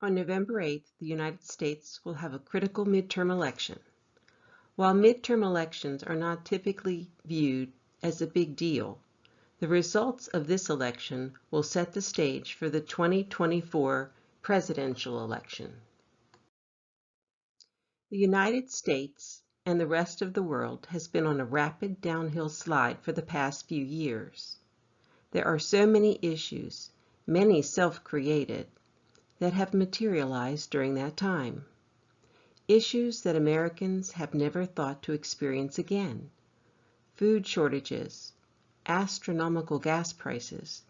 On November 8th, the United States will have a critical midterm election. While midterm elections are not typically viewed as a big deal, the results of this election will set the stage for the 2024 presidential election. The United States and the rest of the world has been on a rapid downhill slide for the past few years. There are so many issues, many self-created, that have materialized during that time. Issues that Americans have never thought to experience again. Food shortages, astronomical gas prices,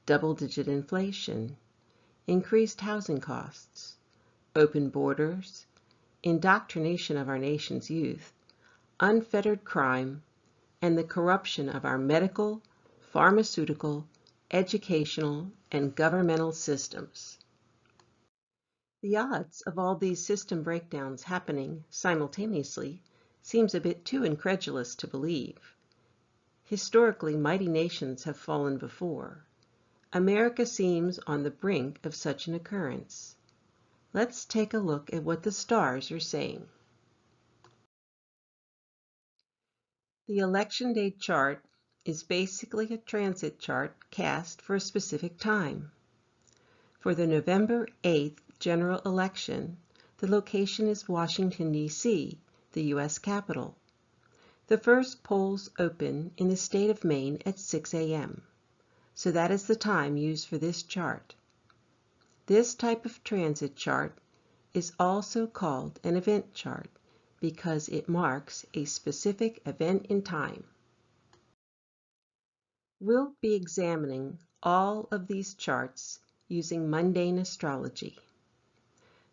double-digit inflation, increased housing costs, open borders, indoctrination of our nation's youth, unfettered crime, and the corruption of our medical, pharmaceutical, educational, and governmental systems. The odds of all these system breakdowns happening simultaneously seems a bit too incredulous to believe. Historically, mighty nations have fallen before. America seems on the brink of such an occurrence. Let's take a look at what the stars are saying. The election day chart is basically a transit chart cast for a specific time. For the November 8th general election, the location is Washington, D.C., the U.S. capital. The first polls open in the state of Maine at 6 a.m., so that is the time used for this chart. This type of transit chart is also called an event chart because it marks a specific event in time. We'll be examining all of these charts using mundane astrology.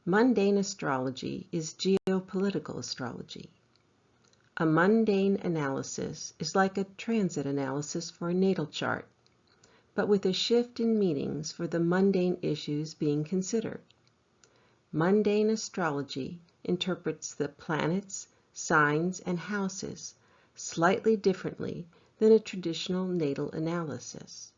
Mundane astrology is geopolitical astrology. A mundane analysis is like a transit analysis for a natal chart, but with a shift in meanings for the mundane issues being considered. Mundane astrology interprets the planets, signs, and houses slightly differently than a traditional natal analysis.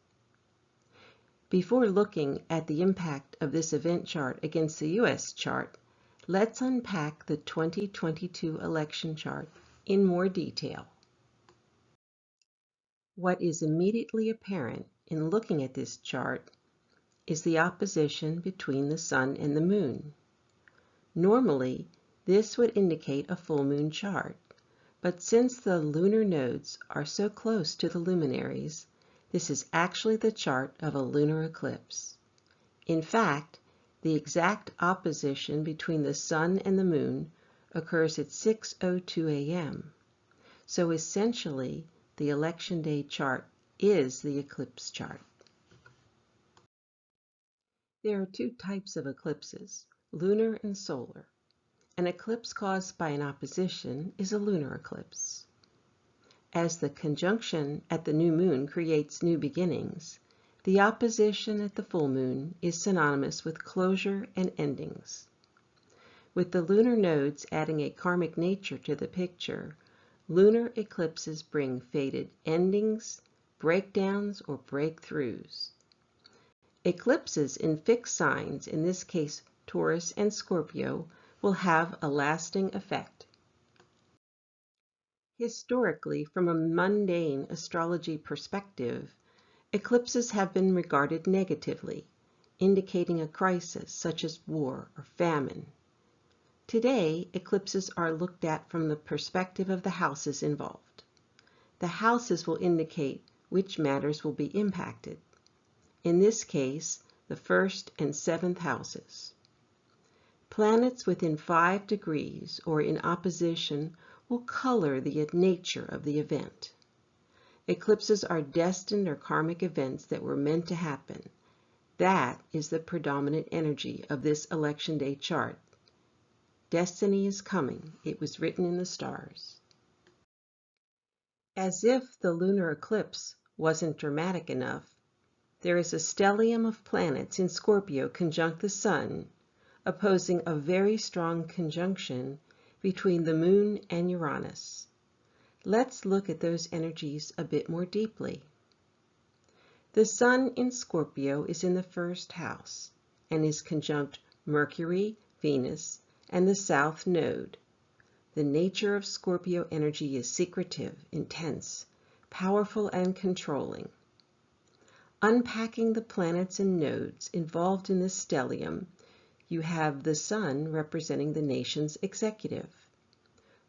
Before looking at the impact of this event chart against the U.S. chart, let's unpack the 2022 election chart in more detail. What is immediately apparent in looking at this chart is the opposition between the Sun and the Moon. Normally, this would indicate a full moon chart, but since the lunar nodes are so close to the luminaries, this is actually the chart of a lunar eclipse. In fact, the exact opposition between the Sun and the Moon occurs at 6:02 a.m. So essentially, the election day chart is the eclipse chart. There are two types of eclipses, lunar and solar. An eclipse caused by an opposition is a lunar eclipse. As the conjunction at the new moon creates new beginnings, the opposition at the full moon is synonymous with closure and endings. With the lunar nodes adding a karmic nature to the picture, lunar eclipses bring fated endings, breakdowns, or breakthroughs. Eclipses in fixed signs, in this case Taurus and Scorpio, will have a lasting effect. Historically, from a mundane astrology perspective, eclipses have been regarded negatively, indicating a crisis such as war or famine. Today, eclipses are looked at from the perspective of the houses involved. The houses will indicate which matters will be impacted. In this case, the 1st and 7th houses. Planets within 5 degrees or in opposition will color the nature of the event. Eclipses are destined or karmic events that were meant to happen. That is the predominant energy of this election day chart. Destiny is coming. It was written in the stars. As if the lunar eclipse wasn't dramatic enough, there is a stellium of planets in Scorpio conjunct the Sun, opposing a very strong conjunction between the Moon and Uranus. Let's look at those energies a bit more deeply. The Sun in Scorpio is in the 1st house and is conjunct Mercury, Venus, and the South Node. The nature of Scorpio energy is secretive, intense, powerful, and controlling. Unpacking the planets and nodes involved in the stellium, you have the Sun representing the nation's executive.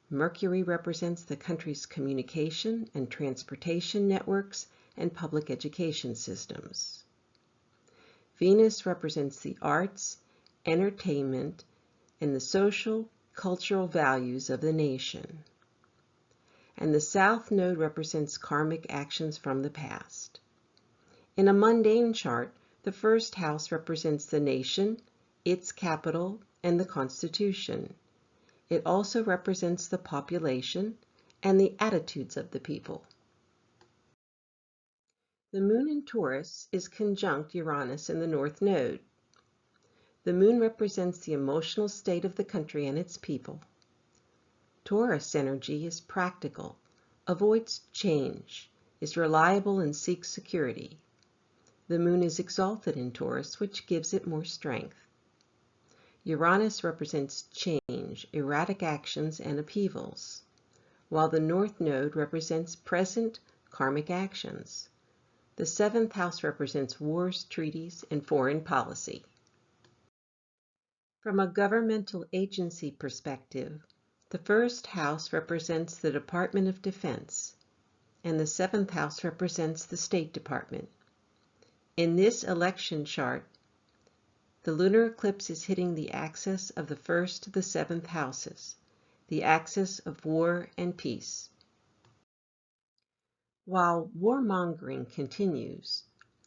Mercury represents the country's communication and transportation networks and public education systems. Venus represents the arts, entertainment, and the social, cultural values of the nation. And the South Node represents karmic actions from the past. In a mundane chart, the first house represents the nation, its capital, and the Constitution. It also represents the population and the attitudes of the people. The moon in Taurus is conjunct Uranus in the North Node. The moon represents the emotional state of the country and its people. Taurus energy is practical, avoids change, is reliable, and seeks security. The moon is exalted in Taurus, which gives it more strength. Uranus represents change, erratic actions, and upheavals, while the North Node represents present karmic actions. The seventh house represents wars, treaties, and foreign policy. From a governmental agency perspective, the first house represents the Department of Defense, and the seventh house represents the State Department. In this election chart, the lunar eclipse is hitting the axis of the first to the seventh houses, the axis of war and peace. While warmongering continues,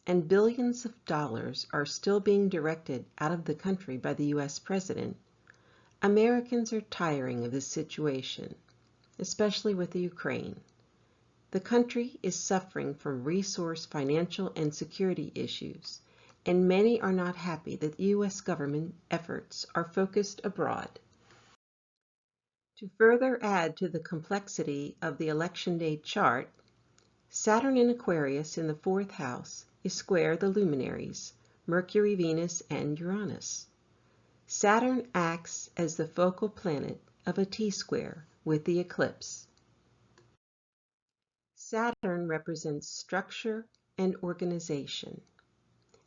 and billions of dollars are still being directed out of the country by the US president, Americans are tiring of this situation, especially with the Ukraine. The country is suffering from resource, financial, and security issues, and many are not happy that US government efforts are focused abroad. To further add to the complexity of the election day chart, Saturn in Aquarius in the fourth house is square the luminaries, Mercury, Venus, and Uranus. Saturn acts as the focal planet of a T-square with the eclipse. Saturn represents structure and organization,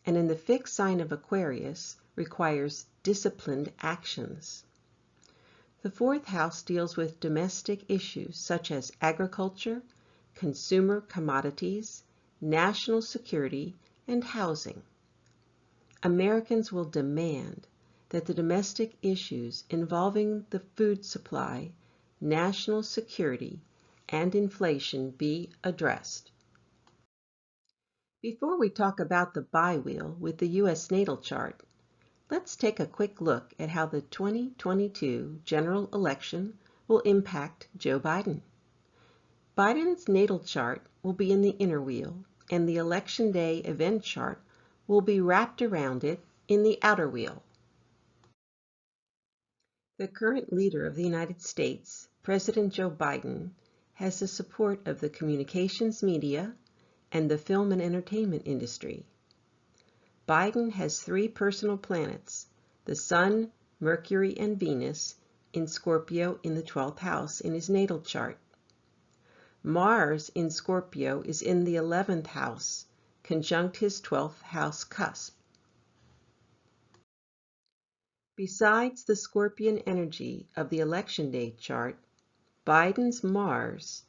and in the fixed sign of Aquarius requires disciplined actions. The fourth house deals with domestic issues such as agriculture, consumer commodities, national security, and housing. Americans will demand that the domestic issues involving the food supply, national security, and inflation be addressed. Before we talk about the bi-wheel with the US Natal Chart, let's take a quick look at how the 2022 general election will impact Joe Biden. Biden's natal chart will be in the inner wheel, and the election day event chart will be wrapped around it in the outer wheel. The current leader of the United States, President Joe Biden, has the support of the communications media and the film and entertainment industry. Biden has 3 personal planets, the Sun, Mercury, and Venus, in Scorpio in the 12th house in his natal chart. Mars in Scorpio is in the 11th house, conjunct his 12th house cusp. Besides the Scorpion energy of the election day chart, Biden's Mars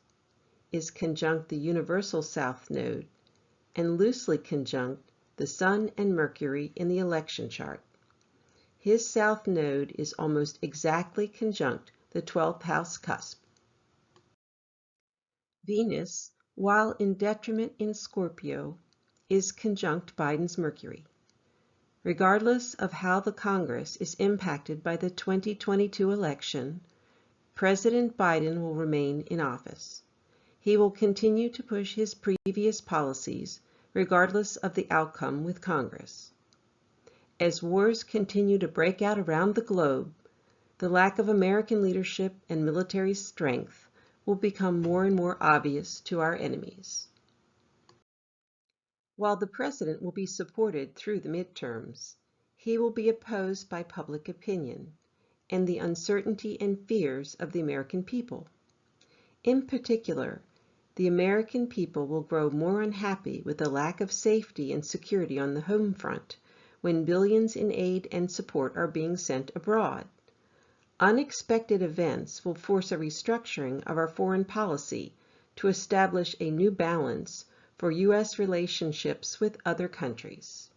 is conjunct the universal South Node and loosely conjunct the Sun and Mercury in the election chart. His South Node is almost exactly conjunct the 12th house cusp. Venus, while in detriment in Scorpio, is conjunct Biden's Mercury. Regardless of how the Congress is impacted by the 2022 election, President Biden will remain in office. He will continue to push his previous policies regardless of the outcome with Congress. As wars continue to break out around the globe, the lack of American leadership and military strength will become more and more obvious to our enemies. While the president will be supported through the midterms, he will be opposed by public opinion and the uncertainty and fears of the American people. In particular, the American people will grow more unhappy with the lack of safety and security on the home front when billions in aid and support are being sent abroad. Unexpected events will force a restructuring of our foreign policy to establish a new balance for U.S. relationships with other countries.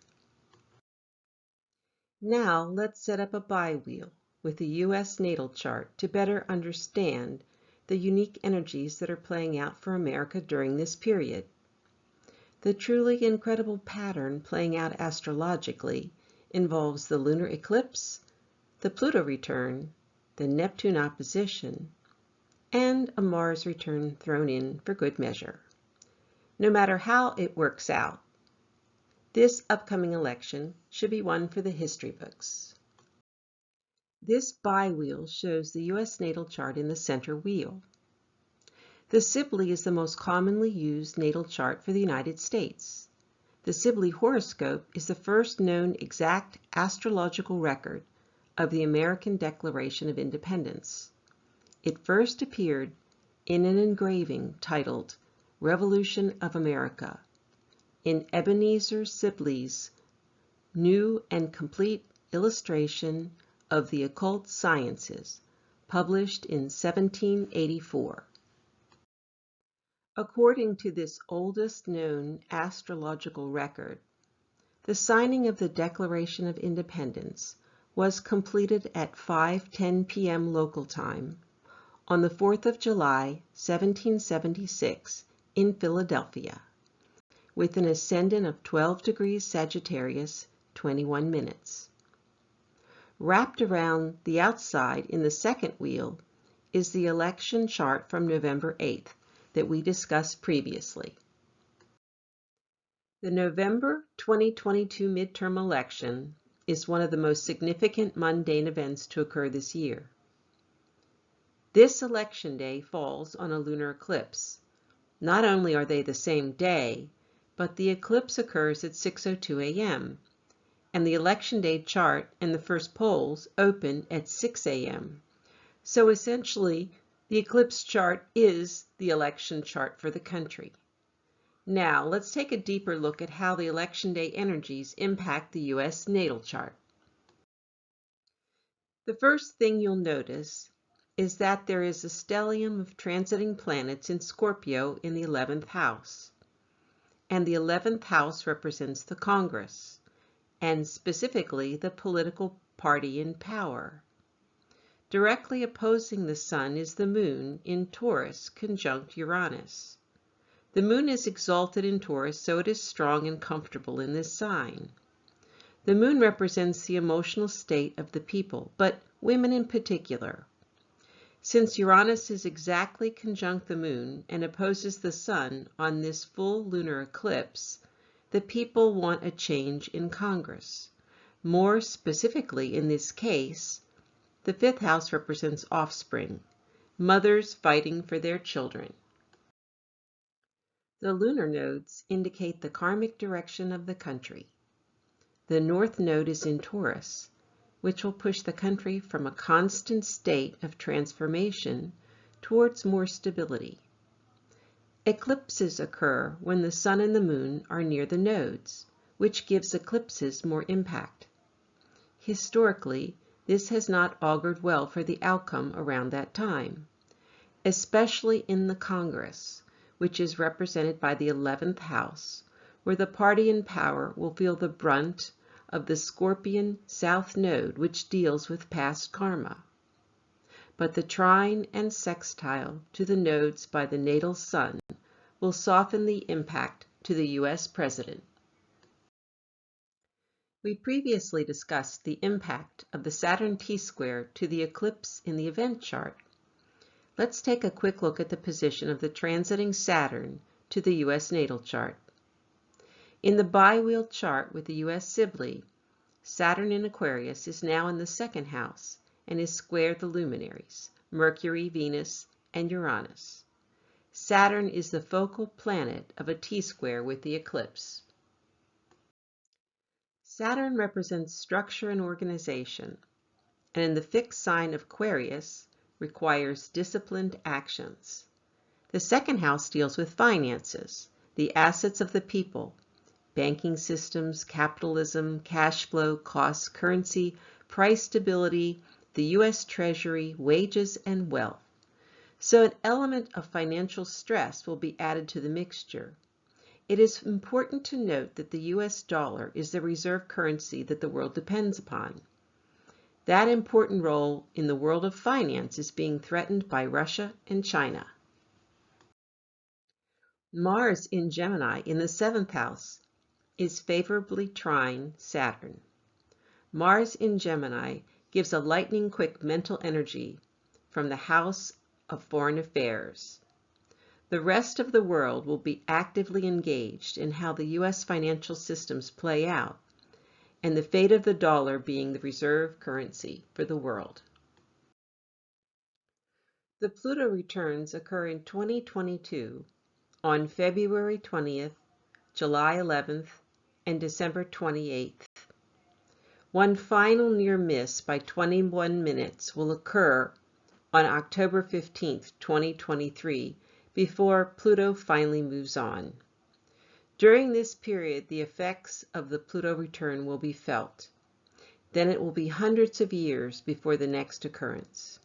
Now let's set up a bi-wheel with the US Natal Chart to better understand the unique energies that are playing out for America during this period. The truly incredible pattern playing out astrologically involves the lunar eclipse, the Pluto return, the Neptune opposition, and a Mars return thrown in for good measure. No matter how it works out, this upcoming election should be one for the history books. This bi-wheel shows the US natal chart in the center wheel. The Sibly is the most commonly used natal chart for the United States. The Sibly horoscope is the first known exact astrological record of the American Declaration of Independence. It first appeared in an engraving titled Revolution of America in Ebenezer Sibly's New and Complete Illustration of the Occult Sciences, published in 1784. According to this oldest known astrological record, the signing of the Declaration of Independence was completed at 5:10 p.m. local time on the 4th of July, 1776, in Philadelphia, with an ascendant of 12 degrees Sagittarius, 21 minutes. Wrapped around the outside in the second wheel is the election chart from November 8th that we discussed previously. The November 2022 midterm election is one of the most significant mundane events to occur this year. This election day falls on a lunar eclipse. Not only are they the same day, but the eclipse occurs at 6:02 a.m., and the election day chart and the first polls open at 6 a.m. So essentially, the eclipse chart is the election chart for the country. Now, let's take a deeper look at how the election day energies impact the US natal chart. The first thing you'll notice is that there is a stellium of transiting planets in Scorpio in the 11th house. And the 11th house represents the Congress, and specifically the political party in power. Directly opposing the Sun is the Moon in Taurus conjunct Uranus. The Moon is exalted in Taurus, so it is strong and comfortable in this sign. The Moon represents the emotional state of the people, but women in particular. Since Uranus is exactly conjunct the Moon and opposes the Sun on this full lunar eclipse, the people want a change in Congress. More specifically, in this case, the 5th house represents offspring, mothers fighting for their children. The lunar nodes indicate the karmic direction of the country. The North Node is in Taurus, which will push the country from a constant state of transformation towards more stability. Eclipses occur when the Sun and the Moon are near the nodes, which gives eclipses more impact. Historically, this has not augured well for the outcome around that time, especially in the Congress, which is represented by the 11th house, where the party in power will feel the brunt of the Scorpion South Node, which deals with past karma. But the trine and sextile to the nodes by the natal Sun will soften the impact to the U.S. President. We previously discussed the impact of the Saturn T-square to the eclipse in the event chart. Let's take a quick look at the position of the transiting Saturn to the U.S. natal chart. In the bi-wheel chart with the U.S. Sibly, Saturn in Aquarius is now in the 2nd house and is squared the luminaries, Mercury, Venus, and Uranus. Saturn is the focal planet of a T-square with the eclipse. Saturn represents structure and organization, and in the fixed sign of Aquarius, requires disciplined actions. The second house deals with finances, the assets of the people, banking systems, capitalism, cash flow, costs, currency, price stability, the U.S. Treasury, wages, and wealth. So an element of financial stress will be added to the mixture. It is important to note that the U.S. dollar is the reserve currency that the world depends upon. That important role in the world of finance is being threatened by Russia and China. Mars in Gemini in the seventh house is favorably trine Saturn. Mars in Gemini gives a lightning-quick mental energy from the house of foreign affairs. The rest of the world will be actively engaged in how the U.S. financial systems play out, and the fate of the dollar being the reserve currency for the world. The Pluto returns occur in 2022 on February 20th, July 11th, and December 28th. One final near miss by 21 minutes will occur on October 15th, 2023, before Pluto finally moves on. During this period, the effects of the Pluto return will be felt. Then it will be hundreds of years before the next occurrence.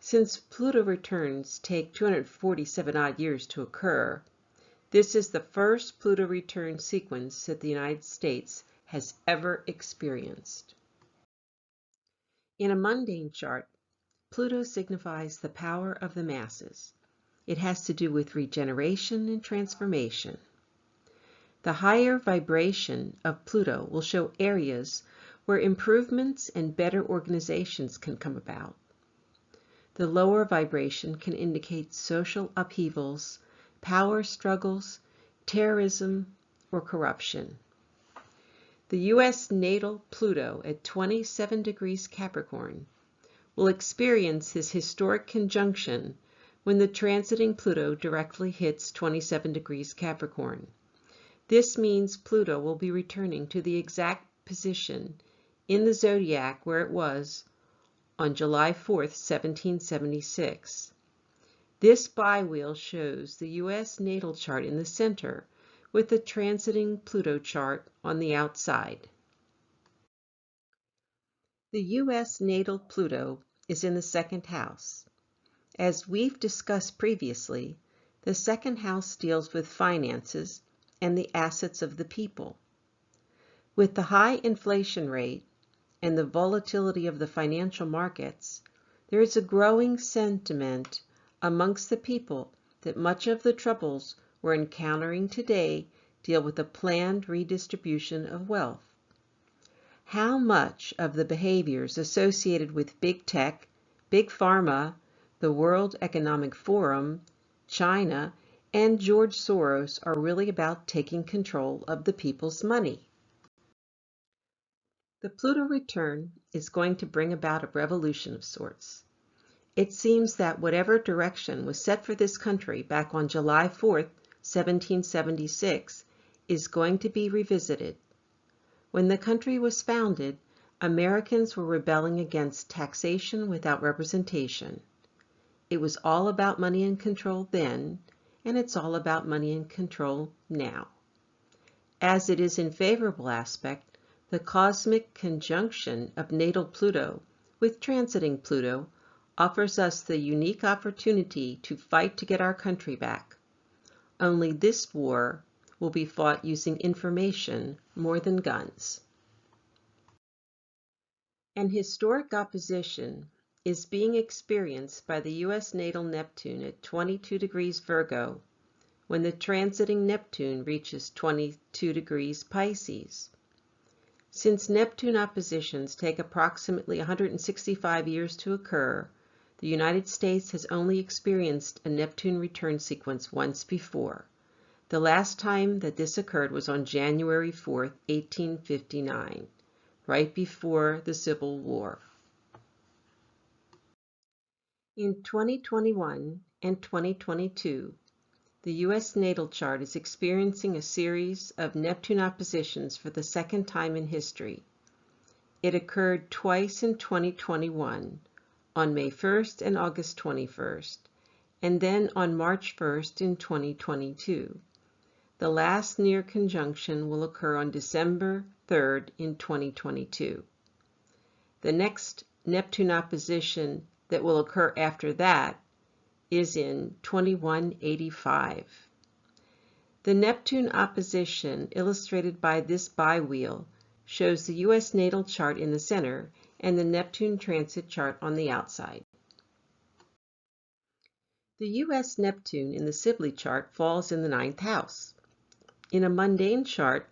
Since Pluto returns take 247 odd years to occur, this is the first Pluto return sequence that the United States has ever experienced. In a mundane chart, Pluto signifies the power of the masses. It has to do with regeneration and transformation. The higher vibration of Pluto will show areas where improvements and better organizations can come about. The lower vibration can indicate social upheavals, power struggles, terrorism, or corruption. The US natal Pluto at 27 degrees Capricorn will experience his historic conjunction when the transiting Pluto directly hits 27 degrees Capricorn. This means Pluto will be returning to the exact position in the zodiac where it was on July 4th, 1776. This biwheel shows the US Natal Chart in the center with the transiting Pluto chart on the outside. The US Natal Pluto is in the second house. As we've discussed previously, the second house deals with finances and the assets of the people. With the high inflation rate and the volatility of the financial markets, there is a growing sentiment amongst the people that much of the troubles we're encountering today deal with a planned redistribution of wealth. How much of the behaviors associated with big tech, big pharma, the World Economic Forum, China, and George Soros are really about taking control of the people's money? The Pluto return is going to bring about a revolution of sorts. It seems that whatever direction was set for this country back on July 4th, 1776, is going to be revisited. When the country was founded, Americans were rebelling against taxation without representation. It was all about money and control then, and it's all about money and control now. As it is in favorable aspect, the cosmic conjunction of natal Pluto with transiting Pluto offers us the unique opportunity to fight to get our country back. Only this war will be fought using information more than guns. An historic opposition is being experienced by the US natal Neptune at 22 degrees Virgo when the transiting Neptune reaches 22 degrees Pisces. Since Neptune oppositions take approximately 165 years to occur, the United States has only experienced a Neptune return sequence once before. The last time that this occurred was on January 4th, 1859, right before the Civil War. In 2021 and 2022, The US Natal Chart is experiencing a series of Neptune oppositions for the second time in history. It occurred twice in 2021, on May 1st and August 21st, and then on March 1st in 2022. The last near conjunction will occur on December 3rd in 2022. The next Neptune opposition that will occur after that is in 2185. The Neptune opposition, illustrated by this biwheel, shows the US Natal Chart in the center and the Neptune transit chart on the outside. The US Neptune in the Sibly chart falls in the 9th house. In a mundane chart,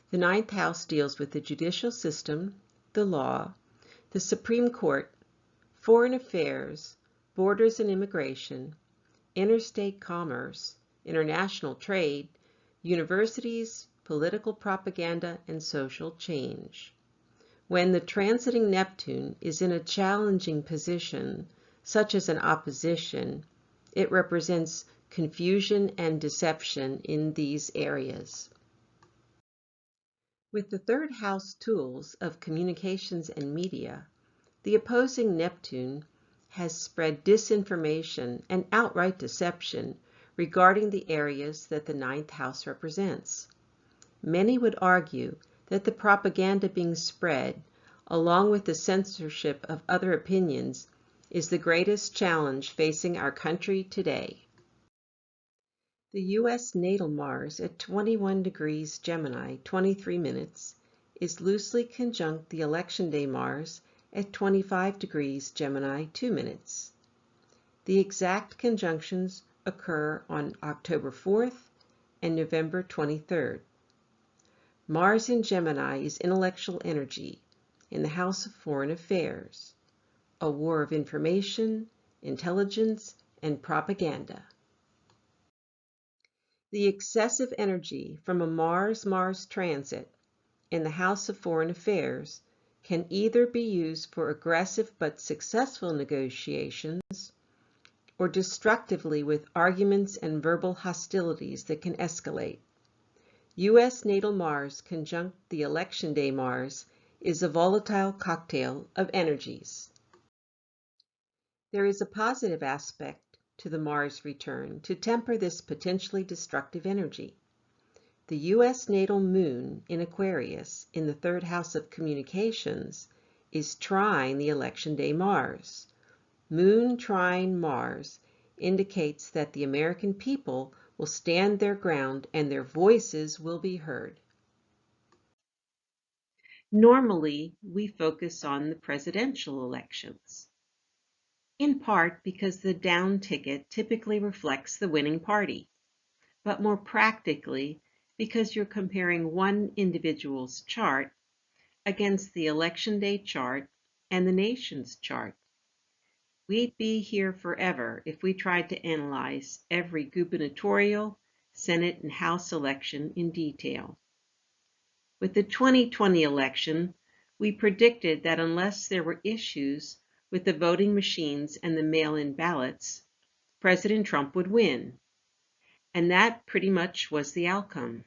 the 9th house deals with the judicial system, the law, the Supreme Court, foreign affairs, borders and immigration, interstate commerce, international trade, universities, political propaganda, and social change. When the transiting Neptune is in a challenging position, such as an opposition, it represents confusion and deception in these areas. With the third house tools of communications and media, the opposing Neptune has spread disinformation and outright deception regarding the areas that the 9th house represents. Many would argue that the propaganda being spread, along with the censorship of other opinions, is the greatest challenge facing our country today. The US natal Mars at 21 degrees Gemini, 23 minutes, is loosely conjunct the election day Mars at 25 degrees Gemini, 2 minutes. The exact conjunctions occur on October 4th and November 23rd. Mars in Gemini is intellectual energy in the house of foreign affairs, a war of information, intelligence, and propaganda. The excessive energy from a Mars-Mars transit in the house of foreign affairs can either be used for aggressive but successful negotiations or destructively with arguments and verbal hostilities that can escalate. US natal Mars conjunct the election day Mars is a volatile cocktail of energies. There is a positive aspect to the Mars return to temper this potentially destructive energy. The US natal moon in Aquarius in the third house of communications is trine the election day Mars. Moon trine Mars indicates that the American people will stand their ground and their voices will be heard. Normally, we focus on the presidential elections, in part because the down ticket typically reflects the winning party, but more practically because you're comparing one individual's chart against the election day chart and the nation's chart. We'd be here forever if we tried to analyze every gubernatorial, Senate, and House election in detail. With the 2020 election, we predicted that unless there were issues with the voting machines and the mail-in ballots, President Trump would win. And that pretty much was the outcome.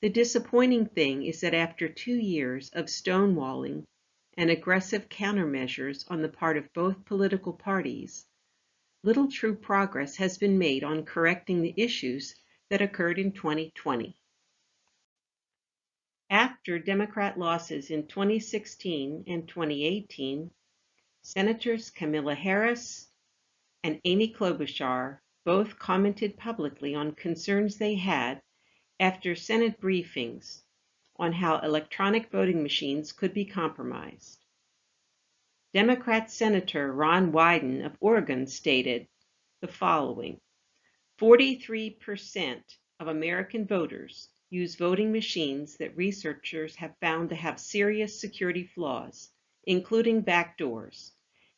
The disappointing thing is that after 2 years of stonewalling and aggressive countermeasures on the part of both political parties, little true progress has been made on correcting the issues that occurred in 2020. After Democrat losses in 2016 and 2018, Senators Kamala Harris and Amy Klobuchar both commented publicly on concerns they had after Senate briefings on how electronic voting machines could be compromised. Democrat Senator Ron Wyden of Oregon stated the following: 43% of American voters use voting machines that researchers have found to have serious security flaws, including backdoors.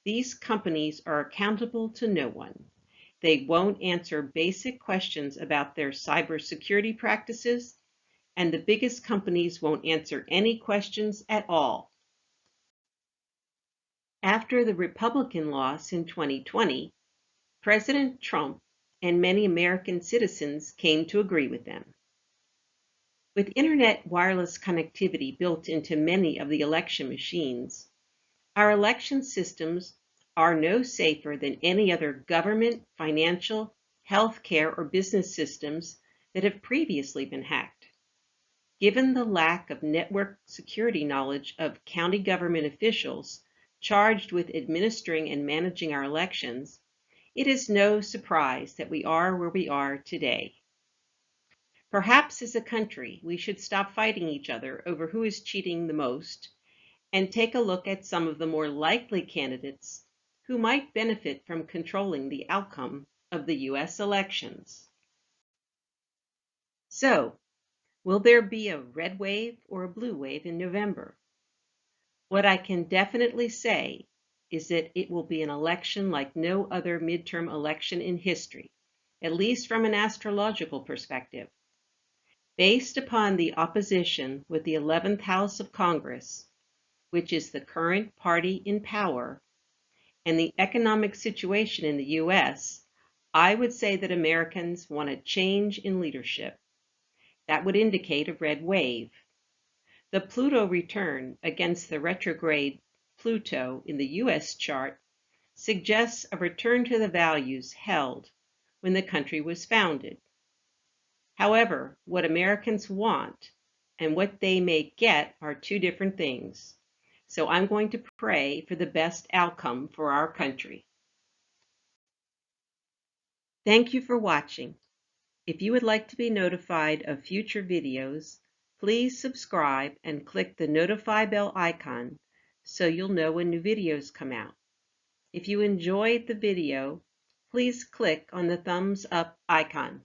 These companies are accountable to no one. They won't answer basic questions about their cybersecurity practices, and the biggest companies won't answer any questions at all. After the Republican loss in 2020, President Trump and many American citizens came to agree with them. With internet wireless connectivity built into many of the election machines, our election systems are no safer than any other government, financial, healthcare, or business systems that have previously been hacked. Given the lack of network security knowledge of county government officials charged with administering and managing our elections, it is no surprise that we are where we are today. Perhaps as a country, we should stop fighting each other over who is cheating the most and take a look at some of the more likely candidates who might benefit from controlling the outcome of the US elections. So, will there be a red wave or a blue wave in November? What I can definitely say is that it will be an election like no other midterm election in history, at least from an astrological perspective. Based upon the opposition with the 11th House of Congress, which is the current party in power, and the economic situation in the US, I would say that Americans want a change in leadership. That would indicate a red wave. The Pluto return against the retrograde Pluto in the US chart suggests a return to the values held when the country was founded. However, what Americans want and what they may get are two different things. So I'm going to pray for the best outcome for our country. Thank you for watching. If you would like to be notified of future videos, please subscribe and click the notify bell icon so you'll know when new videos come out. If you enjoyed the video, please click on the thumbs up icon.